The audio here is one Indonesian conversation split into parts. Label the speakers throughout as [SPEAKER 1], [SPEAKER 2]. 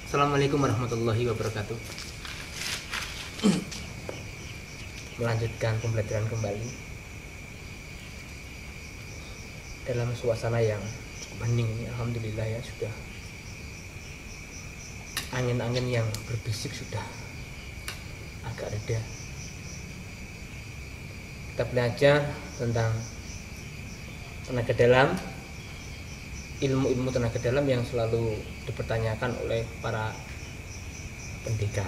[SPEAKER 1] Assalamualaikum warahmatullahi wabarakatuh. Melanjutkan pembelajaran kembali dalam suasana yang cukup hening ini. Alhamdulillah ya, sudah angin-angin yang berbisik sudah agak reda. Kita belajar tentang tenaga dalam, ilmu-ilmu tenaga dalam yang selalu dipertanyakan oleh para pendekar,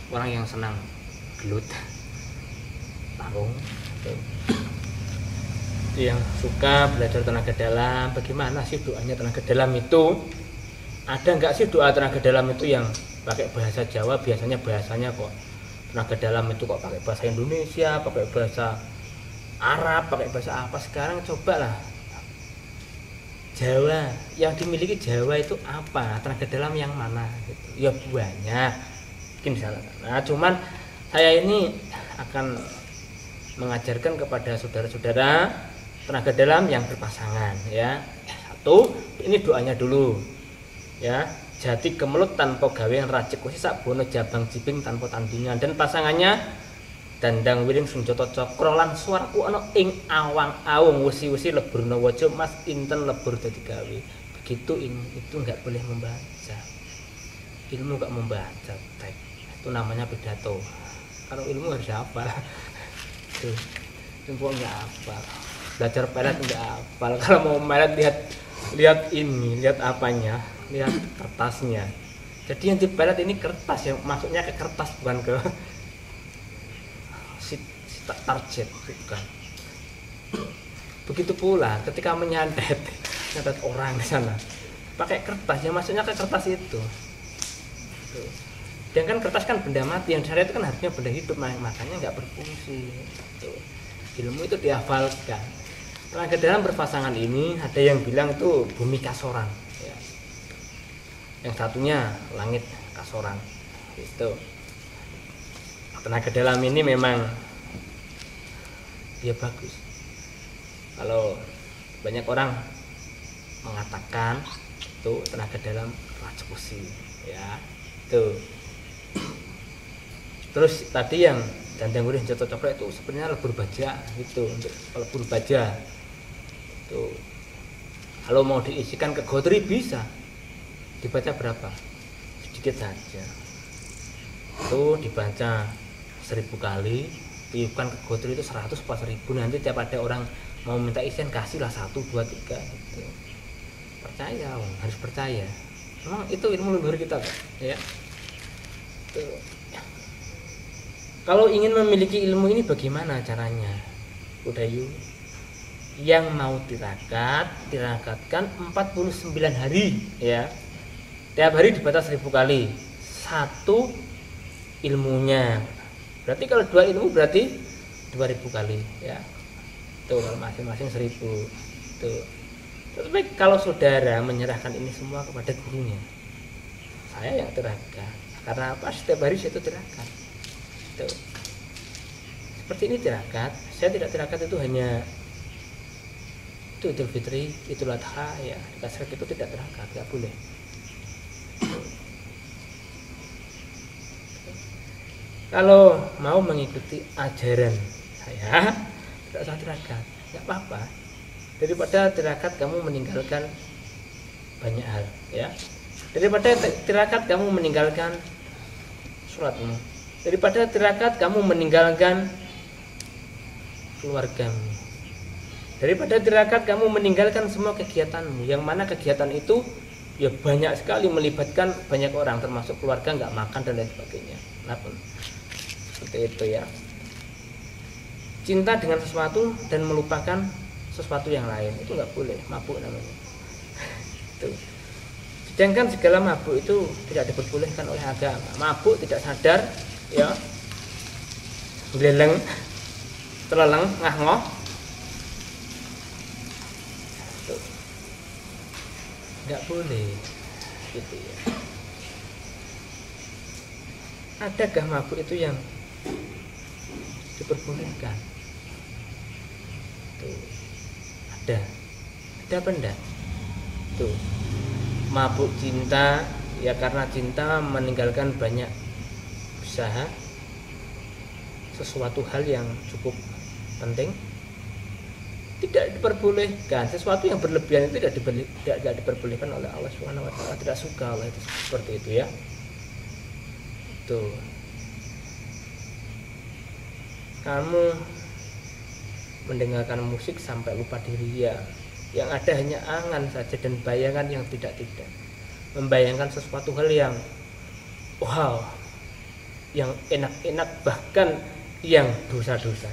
[SPEAKER 1] orang yang senang gelut, tarung, yang suka belajar tenaga dalam. Bagaimana sih doanya tenaga dalam itu? Ada nggak sih doa tenaga dalam itu yang pakai bahasa Jawa? Biasanya bahasanya kok tenaga dalam itu kok pakai bahasa Indonesia, pakai bahasa Arab, pakai bahasa apa? Sekarang cobalah Jawa, yang dimiliki Jawa itu apa? Tenaga dalam yang mana gitu. Ya banyak, mungkin salah. Nah, cuman saya ini akan mengajarkan kepada saudara-saudara tenaga dalam yang berpasangan ya. Satu, ini doanya dulu ya. Jati kemelut tanpa gawean racik wis sakbono jabang jiping tanpa tandingan, dan pasangannya dandang wiring senjata cakra lan suaraku ana ing awang-awung wesi-wesi leburna waja mas inten lebur dadi gawe. Begitu ilmu itu nggak boleh membaca. Ilmu nggak membaca teks. Itu namanya pidato. Kalau ilmu harus hafal. Tuh. Ilmu nggak hafal. Belajar pelet nggak hafal. Kalau mau pelet lihat ini, lihat apanya? Lihat kertasnya. Jadi yang dipelet ini kertas, yang masuknya ke kertas bukan ke target, bukan. Begitu pula ketika menyantet orang di sana pakai kertas, yang maksudnya ke kertas itu. Dan kan kertas kan benda mati, yang syariat itu kan harusnya benda hidup, makanya nggak berfungsi. Ilmu itu dihafalkan. Tenaga dalam berpasangan ini ada yang bilang itu bumi kasoran, ya. Yang satunya langit kasoran. Itu tenaga dalam ini memang dia bagus. Kalau banyak orang mengatakan itu tenaga dalam rajekusi ya. Tuh. Terus tadi yang dandang gurih jatuh coklat itu sebenarnya lebur baja gitu, untuk lebur baja. Tuh. Kalau mau diisikan ke gotri bisa. Dibaca berapa? Sedikit saja. Itu dibaca 1000 kali. Tiupkan ke gotri itu 100 pas 1000. Nanti tiap ada orang mau minta isian kasihlah 1, 2, 3 gitu. Percaya, harus percaya. Memang itu ilmu leluhur kita Pak, ya. Tuh. Kalau ingin memiliki ilmu ini bagaimana caranya? Udah yuk. Yang mau tirakatkan 49 hari ya. Tiap hari dibaca 1000 kali. 1 ilmunya. Berarti kalau 2 ilmu berarti 2000 kali ya. Tuh kalau masing-masing 1000. Tuh. Tapi kalau saudara menyerahkan ini semua kepada gurunya, saya yang tirakat. Karena apa? Setiap hari saya itu tirakat. Tuh. Seperti ini tirakat. Saya tidak tirakat itu hanya itu Idul Fitri, Idul Adha ya. Kasar itu tidak tirakat, nggak boleh. Kalau mau mengikuti ajaran saya, tidak usah tirakat, nggak apa-apa. Daripada tirakat kamu meninggalkan banyak hal, ya. Daripada tirakat kamu meninggalkan sholatmu, daripada tirakat kamu meninggalkan keluargamu, daripada tirakat kamu meninggalkan semua kegiatanmu, yang mana kegiatan itu ya banyak sekali melibatkan banyak orang, termasuk keluarga, nggak makan dan lain sebagainya. Kenapa? Seperti itu ya. Cinta dengan sesuatu dan melupakan sesuatu yang lain itu nggak boleh, mabuk namanya. Itu. Sedangkan segala mabuk itu tidak diperbolehkan oleh agama. Mabuk tidak sadar ya, geleleng, teleleng, ngah-ngoh. Nggak boleh gitu ya. Adakah mabuk itu yang diperbolehkan? Tuh. Ada apa enggak? Tuh. Mabuk cinta Ya karena cinta meninggalkan banyak usaha, sesuatu hal yang cukup penting tidak diperbolehkan. Sesuatu yang berlebihan itu tidak diperbolehkan oleh Allah Subhanahu wa taala. Tidak suka Allah itu seperti itu ya. Tuh. Kamu mendengarkan musik sampai lupa diri ya. Yang ada hanya angan saja dan bayangan yang tidak-tidak. Membayangkan sesuatu hal yang wow, yang enak-enak, bahkan yang dosa-dosa.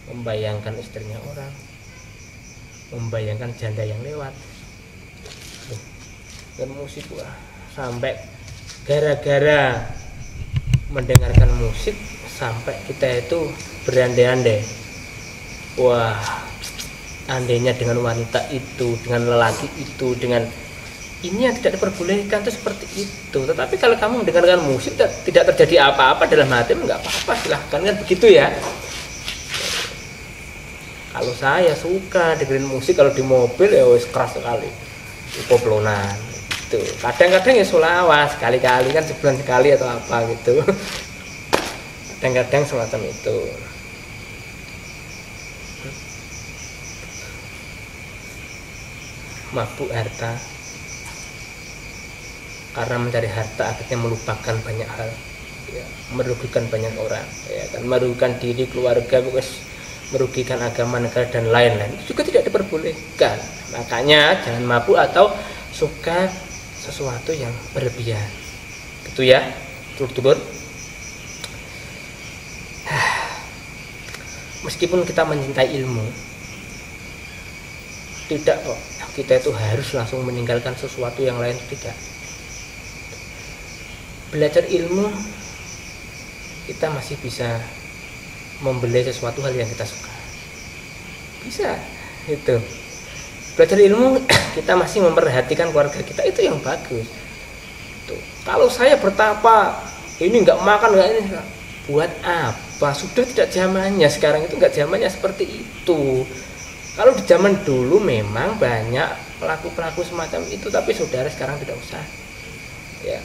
[SPEAKER 1] Membayangkan istrinya orang, membayangkan janda yang lewat. Dan musik sampai gara-gara mendengarkan musik sampai kita itu berandai-andai, wah, andainya dengan wanita itu, dengan lelaki itu, dengan ini yang tidak diperbolehkan itu seperti itu. Tetapi kalau kamu mendengarkan musik tidak terjadi apa-apa dalam hati, enggak apa-apa, silahkan, kan begitu ya. Kalau saya suka dengerin musik kalau di mobil ya wis keras sekali, koplonan gitu. Kadang-kadang ya sholawat sekali-kali, kan sebulan sekali atau apa gitu. Kadang-kadang semacam itu. Mabuk harta, karena mencari harta akhirnya melupakan banyak hal ya, merugikan banyak orang ya kan, merugikan diri, keluarga, merugikan agama, negara dan lain-lain. Itu juga tidak diperbolehkan. Makanya jangan mabuk atau suka sesuatu yang berlebihan gitu ya, turut-turut. Meskipun kita mencintai ilmu, tidak kok kita itu harus langsung meninggalkan sesuatu yang lain, tidak. Belajar ilmu kita masih bisa membeli sesuatu hal yang kita suka, bisa itu. Belajar ilmu kita masih memperhatikan keluarga kita, itu yang bagus tuh. Kalau saya bertapa ini nggak makan, nggak ini, buat apa? Sudah tidak zamannya, sekarang itu nggak zamannya seperti itu. Kalau di zaman dulu memang banyak pelaku-pelaku semacam itu, tapi saudara sekarang tidak usah ya.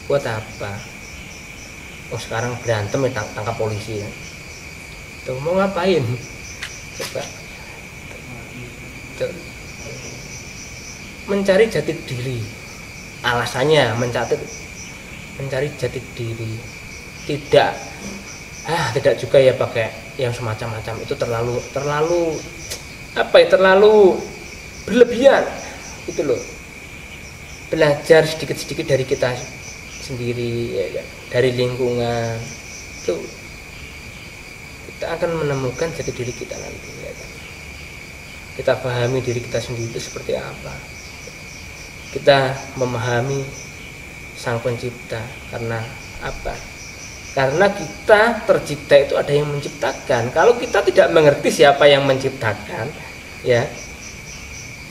[SPEAKER 1] Buat apa? Oh sekarang berantem ya, tangkap polisi ya. Tuh mau ngapain? Coba. Tuh. Mencari jati diri. Alasannya mencari jati diri. Tidak juga ya pakai yang semacam-macam itu, terlalu apa ya, terlalu berlebihan itu loh. Belajar sedikit-sedikit dari kita sendiri ya kan? Dari lingkungan itu kita akan menemukan jati diri kita nanti ya kan? Kita pahami diri kita sendiri itu seperti apa, kita memahami Sang Pencipta. Karena apa? Karena kita tercipta itu ada yang menciptakan. Kalau kita tidak mengerti siapa yang menciptakan ya,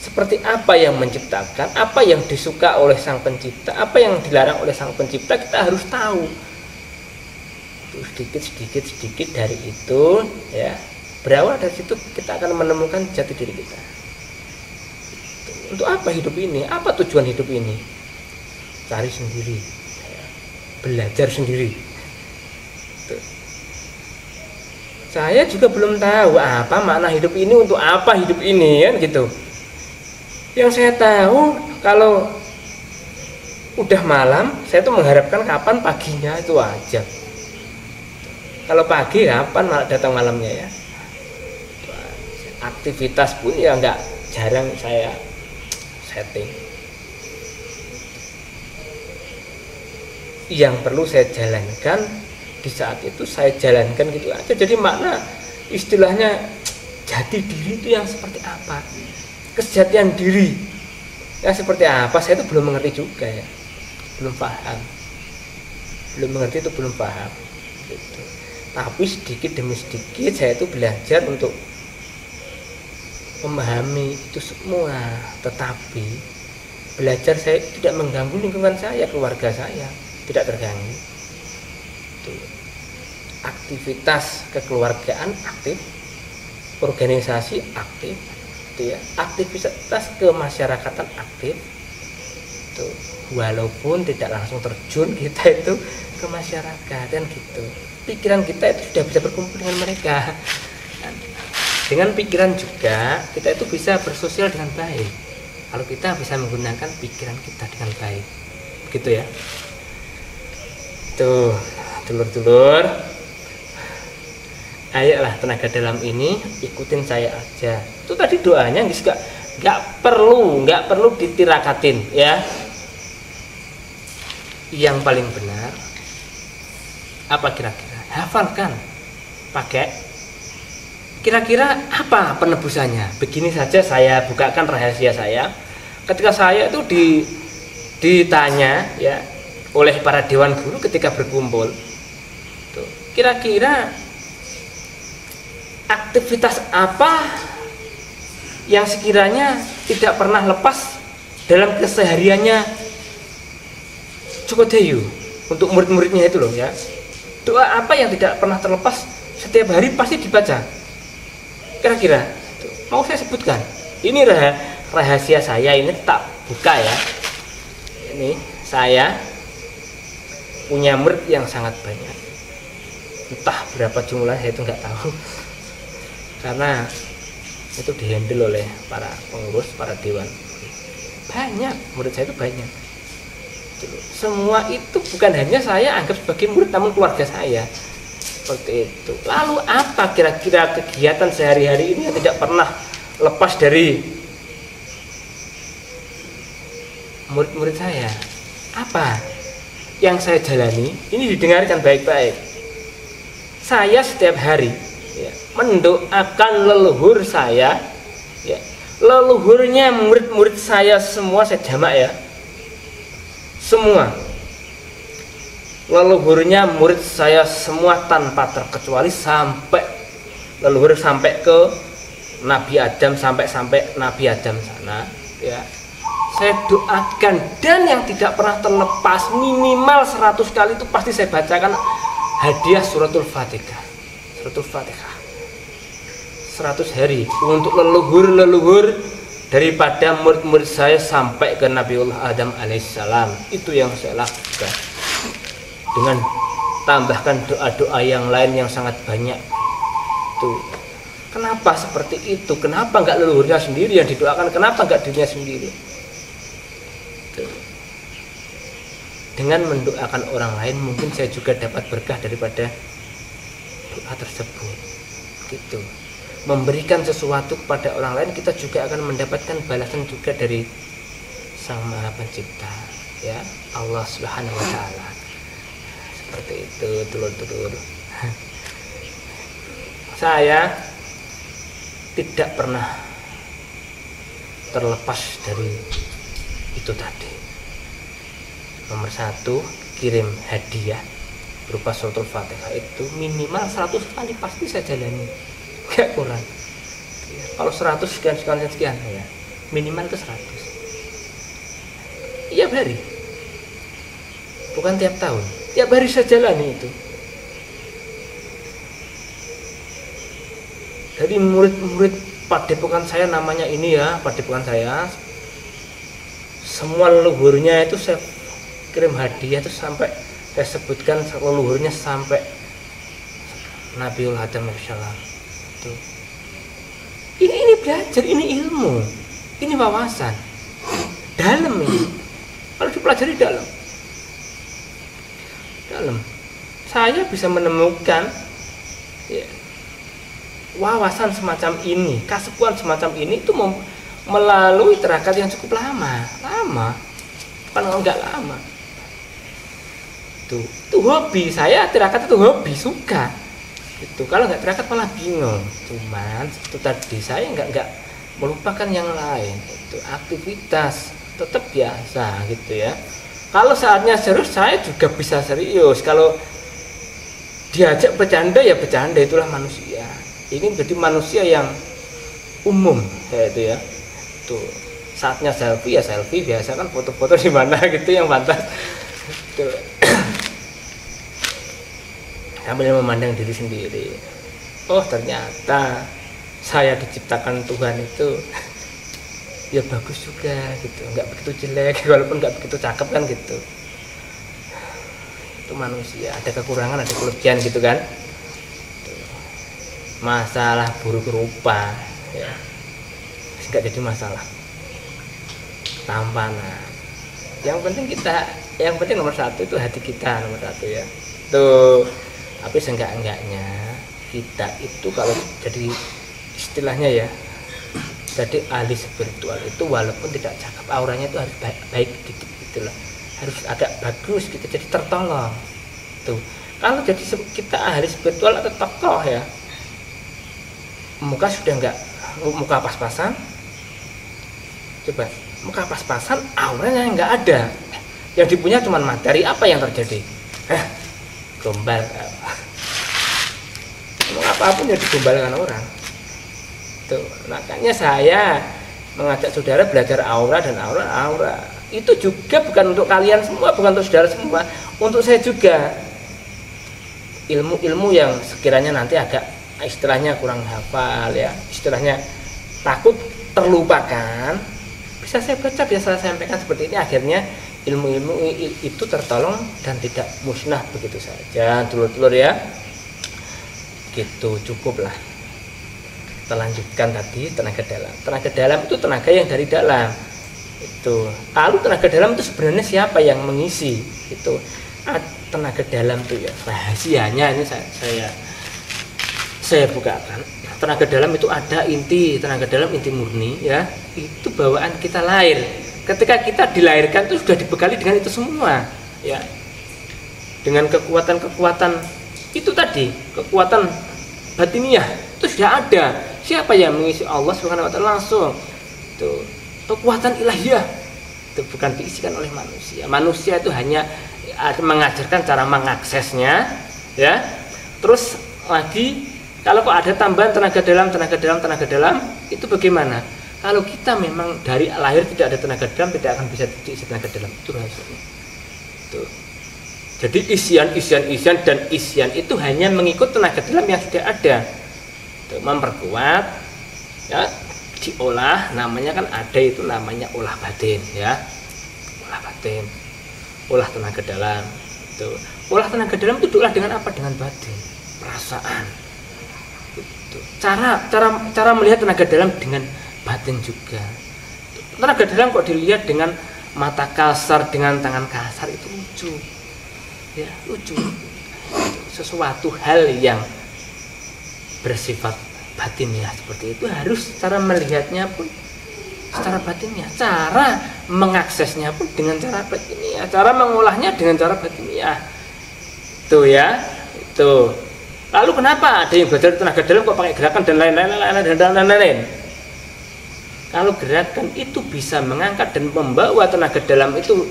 [SPEAKER 1] seperti apa yang menciptakan, apa yang disuka oleh Sang Pencipta, apa yang dilarang oleh Sang Pencipta, kita harus tahu. Sedikit dari itu ya, berawal dari situ kita akan menemukan jati diri kita. Untuk apa hidup ini? Apa tujuan hidup ini? Cari sendiri ya, belajar sendiri. Saya juga belum tahu apa makna hidup ini, untuk apa hidup ini kan gitu. Yang saya tahu kalau udah malam, saya tuh mengharapkan kapan paginya, itu aja. Kalau pagi kapan datang malamnya ya. Aktivitas pun ya nggak jarang saya setting. Yang perlu saya jalankan di saat itu saya jalankan gitu aja. Jadi makna istilahnya jati diri itu yang seperti apa, kesejatian diri yang seperti apa, saya itu belum mengerti juga ya, belum mengerti itu, belum paham gitu. Tapi sedikit demi sedikit saya itu belajar untuk memahami itu semua. Tetapi belajar saya tidak mengganggu lingkungan saya, keluarga saya tidak terganggu. Aktivitas kekeluargaan aktif, organisasi aktif, gitu ya, aktivitas kemasyarakatan aktif itu, walaupun tidak langsung terjun kita itu ke masyarakat kan gitu, pikiran kita itu sudah bisa berkumpul dengan mereka. Dengan pikiran juga kita itu bisa bersosial dengan baik kalau kita bisa menggunakan pikiran kita dengan baik, begitu ya. Tuh dulur-dulur, ayolah tenaga dalam ini ikutin saya aja. Itu tadi doanya nggak perlu ditirakatin ya. Yang paling benar apa kira-kira? Hafalkan, pakai. Kira-kira apa penebusannya? Begini saja saya bukakan rahasia saya. Ketika saya itu ditanya ya oleh para dewan guru ketika berkumpul, tuh, kira-kira aktivitas apa yang sekiranya tidak pernah lepas dalam kesehariannya Sukodeyu untuk murid-muridnya itu loh ya. Doa apa yang tidak pernah terlepas setiap hari pasti dibaca? Kira-kira mau saya sebutkan. Ini rahasia saya, ini tak buka ya. Ini saya punya murid yang sangat banyak, entah berapa jumlahnya saya itu nggak tahu, karena itu dihandle oleh para pengurus, para dewan. Banyak murid saya itu banyak. Semua itu bukan hanya saya anggap sebagai murid, namun keluarga saya. Seperti itu. Lalu apa kira-kira kegiatan sehari-hari ini yang tidak pernah lepas dari murid-murid saya? Apa yang saya jalani? Ini didengarkan baik-baik. Saya setiap hari ya, mendoakan leluhur saya ya, leluhurnya murid-murid saya semua saya jamak ya, semua leluhurnya murid saya semua tanpa terkecuali, sampai leluhur sampai ke Nabi Adam, sampai Nabi Adam sana ya, saya doakan. Dan yang tidak pernah terlepas minimal 100 kali itu pasti saya bacakan hadiah suratul Fatihah. Suratul Fatihah 100 hari untuk leluhur daripada murid-murid saya sampai ke Nabiullah Adam alaihissalam. Itu yang saya lakukan, dengan tambahkan doa-doa yang lain yang sangat banyak. Tuh, kenapa seperti itu? Kenapa enggak leluhurnya sendiri yang didoakan? Kenapa enggak dirinya sendiri? Tuh. Dengan mendoakan orang lain mungkin saya juga dapat berkah daripada doa tersebut. Gitu. Memberikan sesuatu kepada orang lain, kita juga akan mendapatkan balasan juga dari Sang Maha Pencipta, ya, Allah Subhanahu wa taala. Seperti itu, dulur-dulur. Saya tidak pernah terlepas dari itu tadi. Nomor 1, kirim hadiah berupa suratul Fatihah itu minimal 100 kali pasti saya jalani, gak kurang. Kalau 100 sekian ya, minimal itu 100. Iya, hari, bukan tiap tahun, tiap hari saya jalani itu. Dari murid-murid padepokan saya, namanya ini ya, padepokan saya, semua leluhurnya itu saya kirim hadiah itu sampai saya sebutkan leluhurnya sampai Nabiul Adam alaihissalam. Ini belajar, ini ilmu, ini wawasan dalam ini. Kalau dipelajari dalam, saya bisa menemukan ya, wawasan semacam ini, kasepuan semacam ini itu melalui tirakat yang cukup lama, bukan enggak lama. Itu hobi saya, tirakat itu hobi, suka. Itu kalau nggak tirakat malah bingung. Cuman itu tadi saya nggak melupakan yang lain. Itu aktivitas tetap biasa gitu ya. Kalau saatnya serius saya juga bisa serius. Kalau diajak bercanda ya bercanda, itulah manusia. Ini menjadi manusia yang umum ya, itu ya. Tuh, saatnya selfie ya selfie, biasa kan foto-foto di mana gitu yang pantas. Tuh. Sambil memandang diri sendiri. Oh, ternyata saya diciptakan Tuhan itu ya bagus juga gitu, nggak begitu jelek walaupun nggak begitu cakep kan gitu. Itu manusia, ada kekurangan ada kelebihan gitu kan. Masalah buruk rupa ya nggak jadi masalah, tampanan. Yang penting nomor satu itu hati kita nomor satu ya tuh. Tapi seenggak-enggaknya kita itu kalau jadi istilahnya ya, jadi ahli spiritual itu walaupun tidak cakep, auranya itu harus baik dikit gitu loh, harus agak bagus gitu, jadi tertolong tuh. Kalau jadi kita ahli spiritual atau tokoh ya, muka sudah enggak, muka pas-pasan, coba muka pas-pasan, auranya enggak ada, yang dipunya cuma materi, apa yang terjadi? Gombal, apapun yang digombalkan orang tuh. Makanya saya mengajak saudara belajar aura, dan aura itu juga bukan untuk kalian semua, bukan untuk saudara semua, untuk saya juga. Ilmu-ilmu yang sekiranya nanti agak istilahnya kurang hafal ya, istilahnya takut terlupakan, bisa saya baca, bisa saya sampaikan seperti ini, akhirnya ilmu-ilmu itu tertolong dan tidak musnah begitu saja, dulur-dulur ya. Gitu, cukup lah. Kita lanjutkan tadi tenaga dalam. Tenaga dalam itu tenaga yang dari dalam. Itu. Lalu tenaga dalam itu sebenarnya siapa yang mengisi? Itu tenaga dalam itu ya. Rahasianya ini saya bukakan. Tenaga dalam itu ada inti, tenaga dalam inti murni ya. Itu bawaan kita lahir. Ketika kita dilahirkan itu sudah dibekali dengan itu semua ya. Dengan kekuatan-kekuatan itu tadi, kekuatan batiniah itu sudah ada. Siapa yang mengisi? Allah Subhanahu wa taala langsung. Itu kekuatan ilahiyah itu bukan diisikan oleh manusia. Manusia itu hanya mengajarkan cara mengaksesnya ya. Terus lagi kalau kok ada tambahan tenaga dalam itu bagaimana? Kalau kita memang dari lahir tidak ada tenaga dalam, tidak akan bisa diisi tenaga dalam, itu rahasianya. Tuh. Jadi isian dan isian itu hanya mengikut tenaga dalam yang sudah ada. Tuh, memperkuat, ya, diolah, namanya kan ada itu namanya olah batin, ya, olah batin, olah tenaga dalam. Tuh. Olah tenaga dalam itu diolah dengan apa? Dengan batin, perasaan. Tuh. Cara melihat tenaga dalam dengan batin juga. Tenaga dalam kok dilihat dengan mata kasar, dengan tangan kasar, itu lucu ya, lucu. Sesuatu hal yang bersifat batin ya seperti itu harus cara melihatnya pun secara batinnya, cara mengaksesnya pun dengan cara batinnya, cara mengolahnya dengan cara batinnya. Tuh ya, itu. Lalu kenapa ada yang belajar tenaga dalam kok pakai gerakan dan lain-lain? Kalau gerakan itu bisa mengangkat dan membawa tenaga dalam itu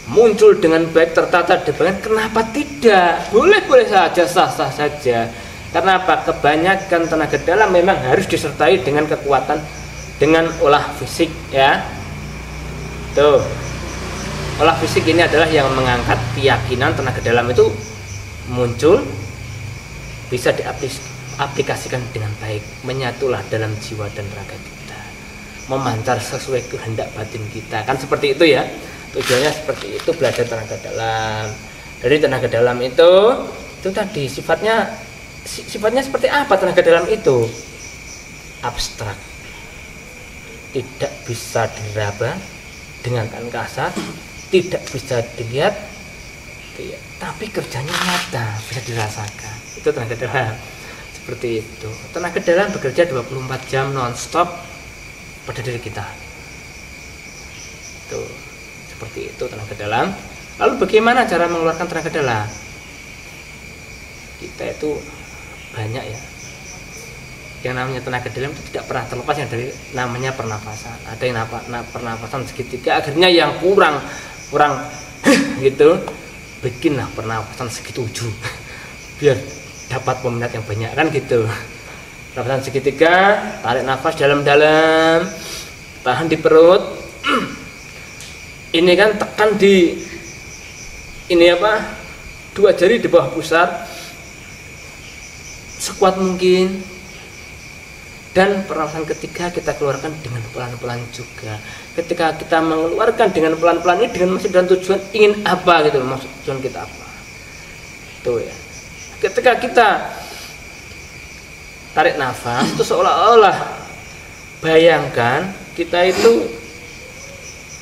[SPEAKER 1] muncul dengan baik, tertata dengan, kenapa tidak? Boleh saja, sah-sah saja. Karena apa? Kebanyakan tenaga dalam memang harus disertai dengan kekuatan, dengan olah fisik ya. Tuh. Olah fisik ini adalah yang mengangkat keyakinan tenaga dalam itu muncul, bisa diaplikasikan dengan baik, menyatulah dalam jiwa dan raga kita, memancar sesuai kehendak batin kita, kan seperti itu ya. Tujuannya seperti itu, belajar tenaga dalam. Dari tenaga dalam itu tadi sifatnya seperti apa tenaga dalam itu? Abstrak, tidak bisa diraba dengan tangan kasar, tidak bisa dilihat, tapi kerjanya nyata, bisa dirasakan. Itu tenaga dalam. Seperti itu. Tenaga dalam bekerja 24 jam non-stop pada diri kita. Tuh, seperti itu tenaga dalam. Lalu bagaimana cara mengeluarkan tenaga dalam? Kita itu banyak ya. Yang namanya tenaga dalam itu tidak pernah terlepas yang dari namanya pernapasan. Ada yang pernapasan segitiga, akhirnya yang kurang gitu, bikinlah pernapasan segituju biar dapat peminat yang banyak, kan gitu. Pernapasan segitiga, tarik nafas dalam-dalam, tahan di perut. Ini kan tekan di ini apa? 2 jari di bawah pusar, sekuat mungkin. Dan pernafasan ketiga kita keluarkan dengan pelan-pelan juga. Ketika kita mengeluarkan dengan pelan-pelan ini dengan maksud dan tujuan ingin apa gitu, maksud tujuan kita apa. Tuh ya. Ketika kita tarik nafas itu seolah-olah bayangkan kita itu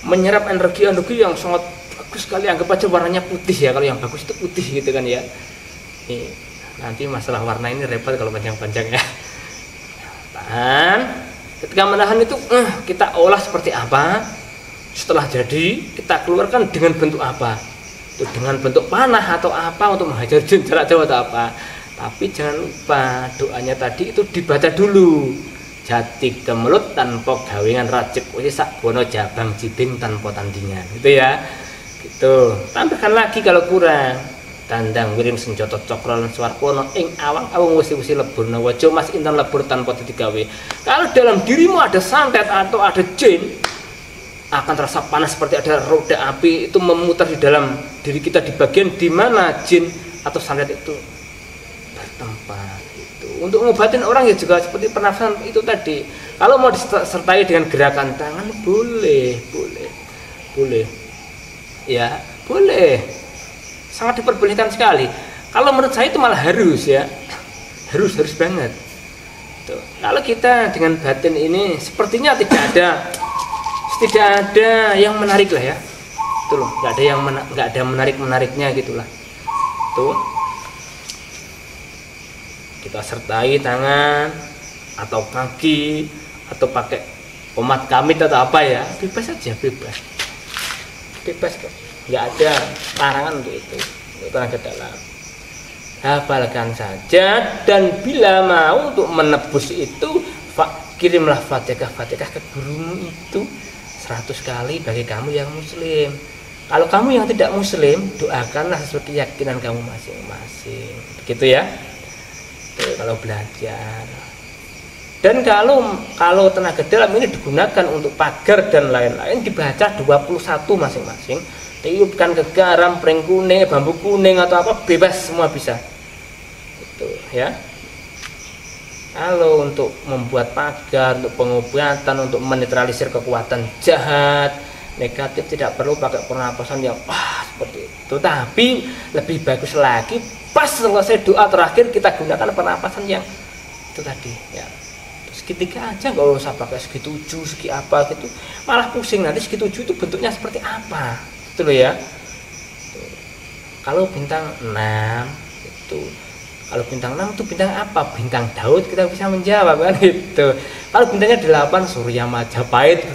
[SPEAKER 1] menyerap energi yang sangat bagus sekali, anggap aja warnanya putih ya, kalau yang bagus itu putih gitu kan ya. Nih, nanti masalah warna ini repot kalau panjang-panjang ya. Tahan. Ketika menahan itu kita olah seperti apa, setelah jadi kita keluarkan dengan bentuk apa, itu dengan bentuk panah atau apa untuk menghajar jin jarak jauh atau apa. Tapi jangan lupa doanya tadi itu dibaca dulu. Jati kemelut tanpa gawengan rajek wis sakbono jabang jibing tanpa tandingan, gitu ya. Gitu. Tambahkan lagi kalau kurang. Tandang wiring senjata cakra lan swarkana ing awang-awang wesi-wesi lebur nawaja mas intan lebur tanpa digawe. Kalau dalam dirimu ada santet atau ada jin, akan terasa panas seperti ada roda api itu memutar di dalam diri kita di bagian di mana jin atau santet itu bertempat. Itu untuk ngobatin orang ya juga seperti pernafasan itu tadi. Kalau mau disertai dengan gerakan tangan boleh ya, boleh, sangat diperbolehkan sekali. Kalau menurut saya itu malah harus ya, harus banget. Tuh. Kalau kita dengan batin ini sepertinya tidak ada yang menarik lah ya. Tuh loh, nggak ada menariknya gitulah. Tuh. Kita sertai tangan atau kaki atau pakai pomat kamit atau apa ya, bebas saja, bebas kok, nggak ada larangan untuk itu, untuk tenaga dalam. Hafalkan saja, dan bila mau untuk menebus itu kirimlah fatihah ke gurumu itu 100 kali bagi kamu yang muslim. Kalau kamu yang tidak muslim, doakanlah sesuai keyakinan kamu masing-masing, begitu ya. Tuh, kalau belajar. Dan kalau tenaga dalam ini digunakan untuk pagar dan lain-lain, dibaca 21 masing-masing. Tiupkan ke garam, pring kuning, bambu kuning atau apa, bebas semua bisa. Itu ya. Kalau untuk membuat pagar, untuk pengobatan, untuk menetralisir kekuatan jahat, negatif, tidak perlu pakai pernapasan yang seperti itu. Tapi lebih bagus lagi pas selesai doa terakhir kita gunakan pernapasan yang itu tadi ya. Segitiga aja, nggak usah pakai segi 7, segi apa gitu, malah pusing nanti segi 7 itu bentuknya seperti apa gitu loh ya. Kalau bintang 6 itu, kalau bintang 6 itu bintang apa, bintang Daud, kita bisa menjawab kan gitu. Kalau bintangnya 8 Surya Majapahit,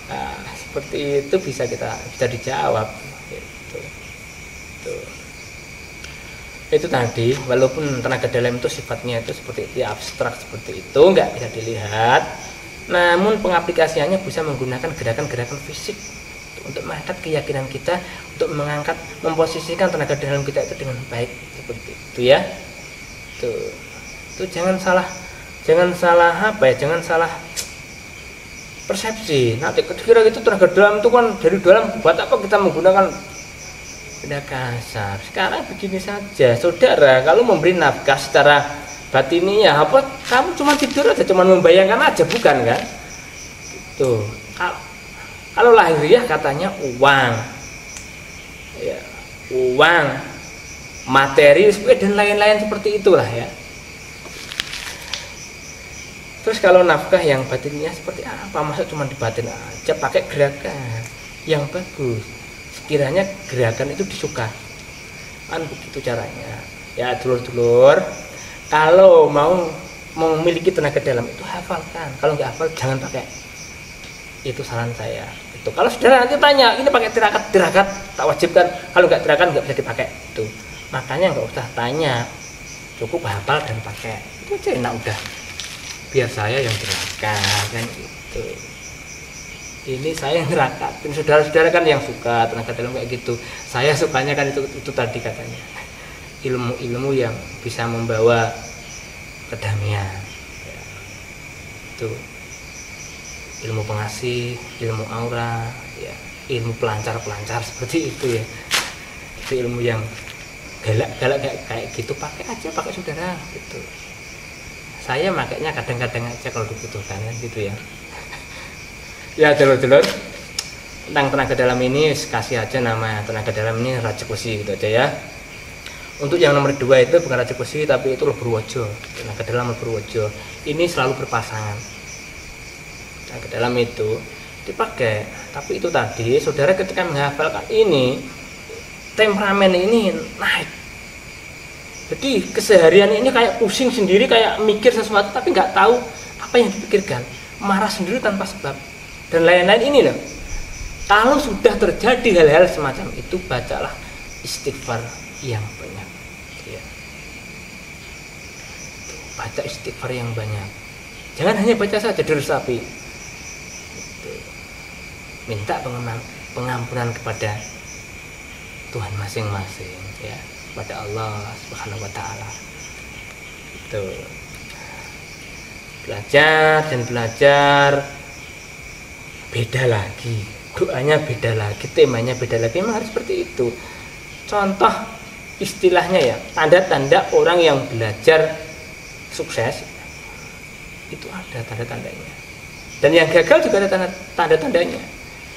[SPEAKER 1] nah, seperti itu bisa dijawab gitu. Itu tadi, walaupun tenaga dalam itu sifatnya itu seperti itu, abstrak seperti itu, nggak bisa dilihat, namun pengaplikasiannya bisa menggunakan gerakan-gerakan fisik untuk mengangkat keyakinan kita, untuk memposisikan tenaga dalam kita itu dengan baik, seperti itu ya. Tuh jangan salah persepsi. Nanti kira itu tenaga dalam itu kan dari dalam, buat apa kita menggunakan benda kasar. Sekarang begini saja, saudara, kalau memberi nafkah secara batiniah, apa kamu cuma tidur aja, cuma membayangkan aja, bukan kan? Tuh, kalau lahiriah katanya uang, ya, uang, materi, dan lain-lain seperti itulah ya. Terus kalau nafkah yang batinnya seperti apa? Masa cuma di batin aja, pakai gerakan yang bagus. Kiranya gerakan itu disuka, kan begitu caranya ya. Dulur-dulur, kalau mau memiliki tenaga dalam itu hafalkan. Kalau nggak hafal jangan pakai, itu saran saya itu. Kalau saudara nanti tanya ini pakai tirakat tak wajibkan, kalau nggak tirakat nggak bisa dipakai itu, makanya nggak usah tanya, cukup hafal dan pakai itu aja, enak udah, biar saya yang tirakat kan gitu. Ini saya yang nerakatin, saudara-saudara kan yang suka tenaga dalam kayak gitu. Saya sukanya kan itu tadi katanya, ilmu-ilmu yang bisa membawa kedamaian ya. Itu ilmu pengasih, ilmu aura ya, ilmu pelancar seperti itu ya. Itu ilmu yang galak kayak gitu, pakai aja, pakai saudara gitu. saya makanya kadang-kadang aja kalau dibutuhkan kan gitu ya. Ya dulur-dulur, tentang tenaga dalam ini kasih aja nama tenaga dalam ini Raja Kusi gitu aja ya. Untuk yang nomor 2 itu bukan Raja Kusi tapi itu Leburwojo, tenaga dalam Leburwojo. Ini selalu berpasangan. Tenaga dalam itu dipakai, tapi itu tadi saudara ketika menghafalkan ini temperamen ini naik. Jadi keseharian ini kayak pusing sendiri, kayak mikir sesuatu tapi nggak tahu apa yang dipikirkan, marah sendiri tanpa sebab dan lain-lain ini loh. Kalau sudah terjadi hal-hal semacam itu, bacalah istighfar yang banyak ya. Baca istighfar yang banyak, jangan hanya baca saja tapi minta pengampunan kepada Tuhan masing-masing ya, kepada Allah Subhanahu wa taala. Itu belajar dan belajar, beda lagi doanya, beda lagi temanya, beda lagi. Memang harus seperti itu. Contoh istilahnya ya, tanda-tanda orang yang belajar sukses itu ada tanda-tandanya, dan yang gagal juga ada tanda-tandanya.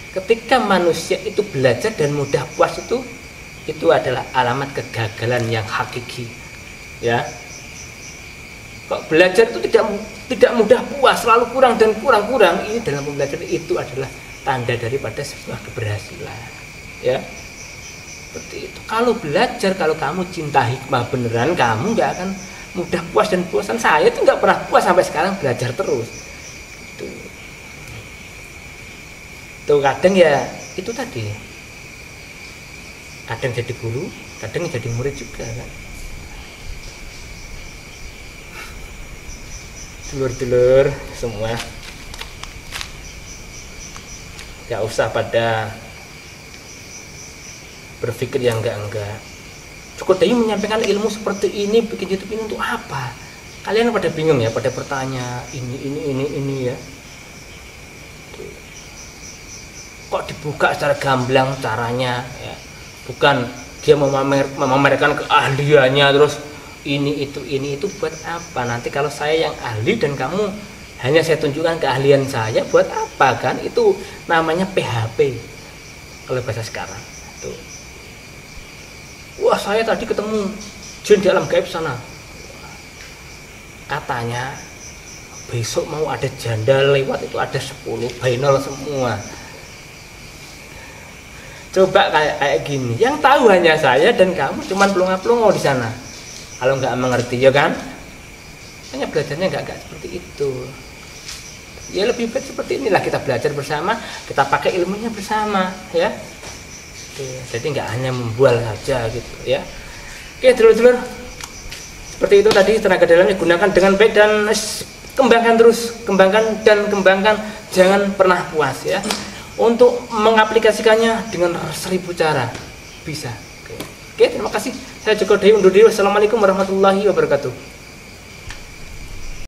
[SPEAKER 1] Ketika manusia itu belajar dan mudah puas, itu adalah alamat kegagalan yang hakiki ya. Kok belajar itu tidak mudah puas, selalu kurang dan kurang, ini dalam pembelajaran itu adalah tanda daripada sebuah keberhasilan ya. Seperti itu. Kalau belajar, kalau kamu cinta hikmah beneran, kamu nggak akan mudah puas dan bosan. Saya itu nggak pernah puas sampai sekarang, belajar terus. Tuh kadang ya itu tadi, kadang jadi guru, kadang jadi murid juga kan. Dulur-dulur semua, gak usah pada berpikir yang enggak. Cukup dia menyampaikan ilmu seperti ini, bikin YouTube ini untuk apa? Kalian pada bingung ya, pada bertanya ini ya. Kok dibuka secara gamblang caranya ya, bukan dia memamerkan keahliannya terus ini itu buat apa? Nanti kalau saya yang ahli dan kamu hanya saya tunjukkan keahlian saya, buat apa kan? Itu namanya PHP kalau bahasa sekarang tuh. Wah, saya tadi ketemu jin di alam gaib sana, katanya besok mau ada janda lewat, itu ada 10 binol semua. Coba kayak gini, yang tahu hanya saya dan kamu, cuman pelongo-pelongo di sana. Kalau nggak mengerti ya kan, hanya belajarnya nggak seperti itu. Ya lebih baik seperti inilah, kita belajar bersama, kita pakai ilmunya bersama ya. Jadi nggak hanya membual saja gitu ya. Oke dulur-dulur, seperti itu tadi tenaga dalamnya, gunakan dengan baik dan kembangkan, jangan pernah puas ya. Untuk mengaplikasikannya dengan 1000 cara bisa. Oke, terima kasih. Saya Joko Dewi undur diri. Wassalamualaikum warahmatullahi wabarakatuh.